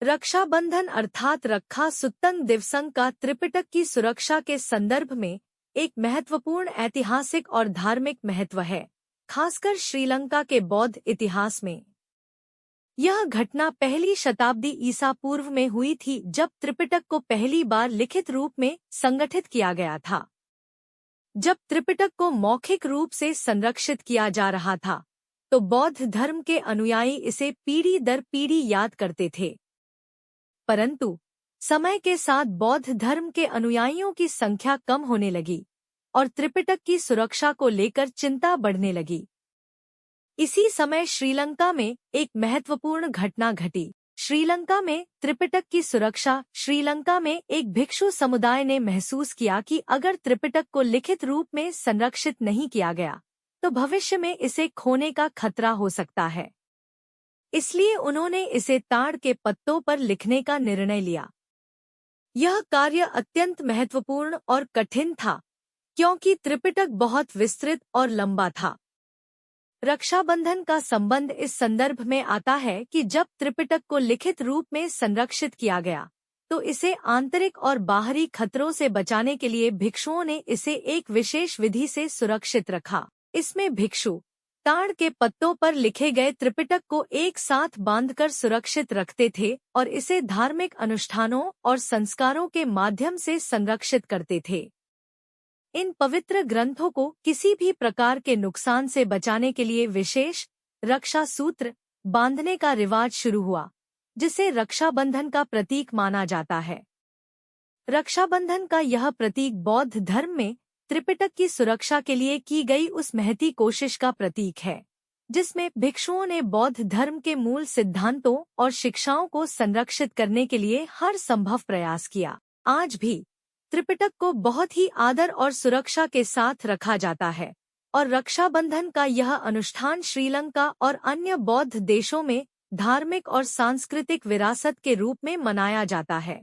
रक्षाबंधन अर्थात रक्षा सुत्तंग दिवसंग का त्रिपिटक की सुरक्षा के संदर्भ में एक महत्वपूर्ण ऐतिहासिक और धार्मिक महत्व है, खासकर श्रीलंका के बौद्ध इतिहास में। यह घटना पहली शताब्दी ईसा पूर्व में हुई थी, जब त्रिपिटक को पहली बार लिखित रूप में संगठित किया गया था। जब त्रिपिटक को मौखिक रूप से संरक्षित किया जा रहा था, तो बौद्ध धर्म के अनुयायी इसे पीढ़ी दर पीढ़ी याद करते थे। परंतु समय के साथ बौद्ध धर्म के अनुयायियों की संख्या कम होने लगी और त्रिपिटक की सुरक्षा को लेकर चिंता बढ़ने लगी। इसी समय श्रीलंका में एक महत्वपूर्ण घटना घटी। श्रीलंका में त्रिपिटक की सुरक्षा। श्रीलंका में एक भिक्षु समुदाय ने महसूस किया कि अगर त्रिपिटक को लिखित रूप में संरक्षित नहीं किया गया तो भविष्य में इसे खोने का खतरा हो सकता है। इसलिए उन्होंने इसे ताड़ के पत्तों पर लिखने का निर्णय लिया। यह कार्य अत्यंत महत्वपूर्ण और कठिन था, क्योंकि त्रिपिटक बहुत विस्तृत और लंबा था। रक्षाबंधन का संबंध इस संदर्भ में आता है कि जब त्रिपिटक को लिखित रूप में संरक्षित किया गया, तो इसे आंतरिक और बाहरी खतरों से बचाने के लिए भिक्षुओं ने इसे एक विशेष विधि से सुरक्षित रखा। इसमें भिक्षु ताड़ के पत्तों पर लिखे गए त्रिपिटक को एक साथ बांधकर सुरक्षित रखते थे और इसे धार्मिक अनुष्ठानों और संस्कारों के माध्यम से संरक्षित करते थे। इन पवित्र ग्रंथों को किसी भी प्रकार के नुकसान से बचाने के लिए विशेष रक्षा सूत्र बांधने का रिवाज शुरू हुआ, जिसे रक्षाबंधन का प्रतीक माना जाता है। रक्षाबंधन का यह प्रतीक बौद्ध धर्म में त्रिपिटक की सुरक्षा के लिए की गई उस महती कोशिश का प्रतीक है, जिसमें भिक्षुओं ने बौद्ध धर्म के मूल सिद्धांतों और शिक्षाओं को संरक्षित करने के लिए हर संभव प्रयास किया। आज भी त्रिपिटक को बहुत ही आदर और सुरक्षा के साथ रखा जाता है और रक्षाबंधन का यह अनुष्ठान श्रीलंका और अन्य बौद्ध देशों में धार्मिक और सांस्कृतिक विरासत के रूप में मनाया जाता है।